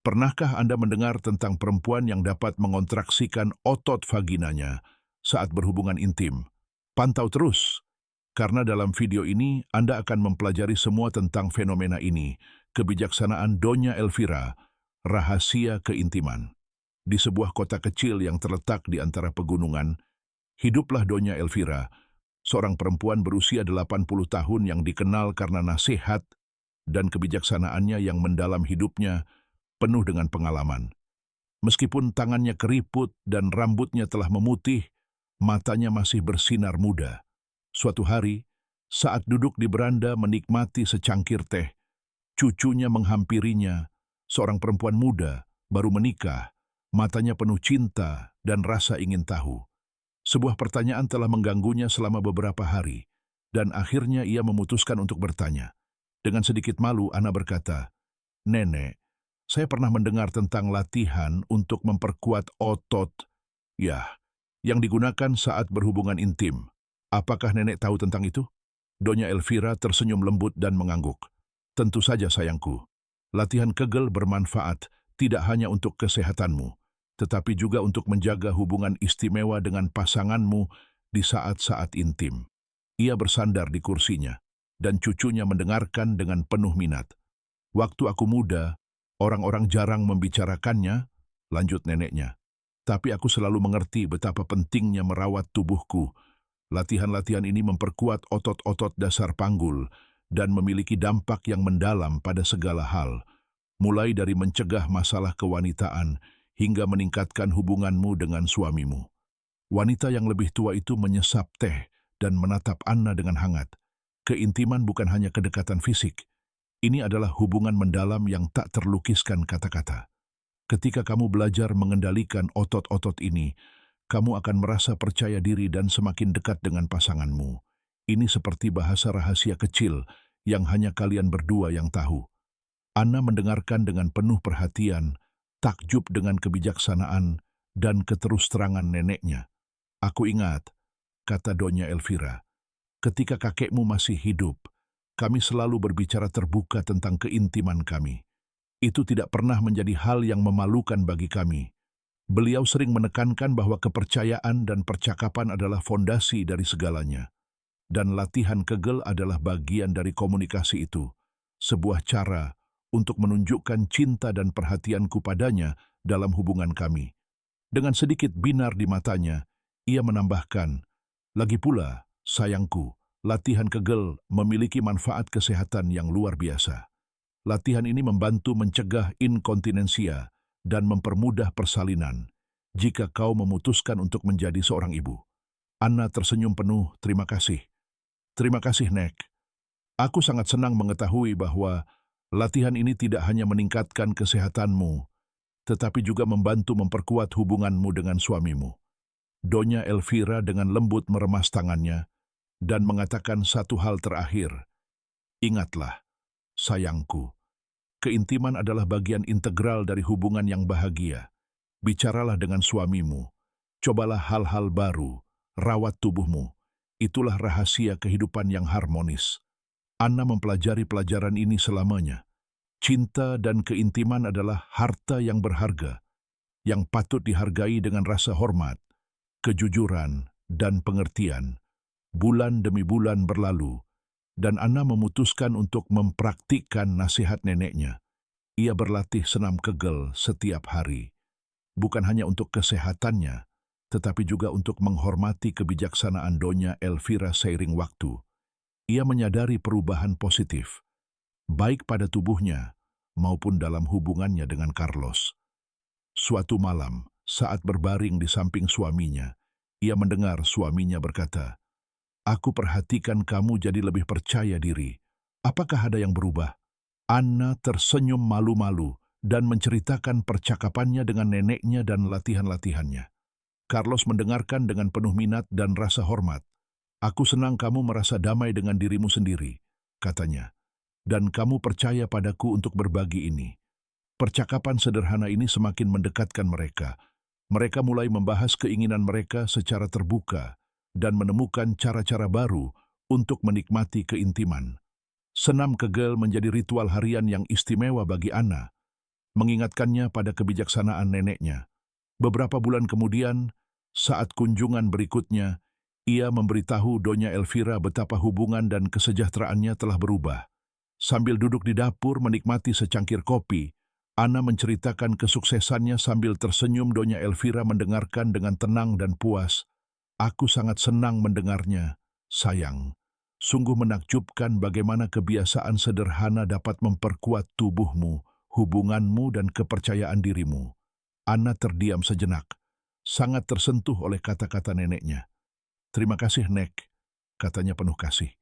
Pernahkah Anda mendengar tentang perempuan yang dapat mengontraksikan otot vaginanya saat berhubungan intim? Pantau terus, karena dalam video ini Anda akan mempelajari semua tentang fenomena ini, kebijaksanaan Donya Elvira, rahasia keintiman. Di sebuah kota kecil yang terletak di antara pegunungan, hiduplah Donya Elvira, seorang perempuan berusia 80 tahun yang dikenal karena nasihat dan kebijaksanaannya yang mendalam hidupnya, penuh dengan pengalaman. Meskipun tangannya keriput dan rambutnya telah memutih, matanya masih bersinar muda. Suatu hari, saat duduk di beranda menikmati secangkir teh, cucunya menghampirinya, seorang perempuan muda, baru menikah, matanya penuh cinta dan rasa ingin tahu. Sebuah pertanyaan telah mengganggunya selama beberapa hari, dan akhirnya ia memutuskan untuk bertanya. Dengan sedikit malu, Ana berkata, "Nenek, saya pernah mendengar tentang latihan untuk memperkuat otot, yang digunakan saat berhubungan intim. Apakah nenek tahu tentang itu?" Donya Elvira tersenyum lembut dan mengangguk. "Tentu saja sayangku. Latihan Kegel bermanfaat tidak hanya untuk kesehatanmu, tetapi juga untuk menjaga hubungan istimewa dengan pasanganmu di saat-saat intim." Ia bersandar di kursinya, dan cucunya mendengarkan dengan penuh minat. "Waktu aku muda, orang-orang jarang membicarakannya," lanjut neneknya. "Tapi aku selalu mengerti betapa pentingnya merawat tubuhku. Latihan-latihan ini memperkuat otot-otot dasar panggul dan memiliki dampak yang mendalam pada segala hal, mulai dari mencegah masalah kewanitaan hingga meningkatkan hubunganmu dengan suamimu." Wanita yang lebih tua itu menyesap teh dan menatap Anna dengan hangat. Keintiman bukan hanya kedekatan fisik. Ini adalah hubungan mendalam yang tak terlukiskan kata-kata. Ketika kamu belajar mengendalikan otot-otot ini, kamu akan merasa percaya diri dan semakin dekat dengan pasanganmu. Ini seperti bahasa rahasia kecil yang hanya kalian berdua yang tahu. Anna mendengarkan dengan penuh perhatian, takjub dengan kebijaksanaan dan keterus-terangan neneknya. "Aku ingat," kata Donya Elvira, "ketika kakekmu masih hidup, kami selalu berbicara terbuka tentang keintiman kami. Itu tidak pernah menjadi hal yang memalukan bagi kami. Beliau sering menekankan bahwa kepercayaan dan percakapan adalah fondasi dari segalanya. Dan latihan Kegel adalah bagian dari komunikasi itu, sebuah cara untuk menunjukkan cinta dan perhatianku padanya dalam hubungan kami." Dengan sedikit binar di matanya, ia menambahkan, "Lagi pula, sayangku, latihan Kegel memiliki manfaat kesehatan yang luar biasa. Latihan ini membantu mencegah inkontinensia dan mempermudah persalinan jika kau memutuskan untuk menjadi seorang ibu." Anna tersenyum penuh, "Terima kasih. Terima kasih, Nek. Aku sangat senang mengetahui bahwa latihan ini tidak hanya meningkatkan kesehatanmu, tetapi juga membantu memperkuat hubunganmu dengan suamimu." Donya Elvira dengan lembut meremas tangannya dan mengatakan satu hal terakhir, "Ingatlah, sayangku, keintiman adalah bagian integral dari hubungan yang bahagia. Bicaralah dengan suamimu, cobalah hal-hal baru, rawat tubuhmu. Itulah rahasia kehidupan yang harmonis." Anna mempelajari pelajaran ini selamanya. Cinta dan keintiman adalah harta yang berharga, yang patut dihargai dengan rasa hormat, kejujuran, dan pengertian. Bulan demi bulan berlalu, dan Anna memutuskan untuk mempraktikkan nasihat neneknya. Ia berlatih senam Kegel setiap hari, bukan hanya untuk kesehatannya, tetapi juga untuk menghormati kebijaksanaan Donya Elvira seiring waktu. Ia menyadari perubahan positif, baik pada tubuhnya maupun dalam hubungannya dengan Carlos. Suatu malam, saat berbaring di samping suaminya, ia mendengar suaminya berkata, "Aku perhatikan kamu jadi lebih percaya diri. Apakah ada yang berubah?" Anna tersenyum malu-malu dan menceritakan percakapannya dengan neneknya dan latihan-latihannya. Carlos mendengarkan dengan penuh minat dan rasa hormat. "Aku senang kamu merasa damai dengan dirimu sendiri," katanya, "dan kamu percaya padaku untuk berbagi ini." Percakapan sederhana ini semakin mendekatkan mereka. Mereka mulai membahas keinginan mereka secara terbuka dan menemukan cara-cara baru untuk menikmati keintiman. Senam Kegel menjadi ritual harian yang istimewa bagi Anna. mengingatkannya pada kebijaksanaan neneknya. Beberapa bulan kemudian, saat kunjungan berikutnya, ia memberitahu Donya Elvira betapa hubungan dan kesejahteraannya telah berubah. Sambil duduk di dapur menikmati secangkir kopi, Ana menceritakan kesuksesannya sambil tersenyum. Donya Elvira mendengarkan dengan tenang dan puas. "Aku sangat senang mendengarnya, sayang. Sungguh menakjubkan bagaimana kebiasaan sederhana dapat memperkuat tubuhmu, hubunganmu, dan kepercayaan dirimu." Ana terdiam sejenak, sangat tersentuh oleh kata-kata neneknya. "Terima kasih, Nek," katanya penuh kasih.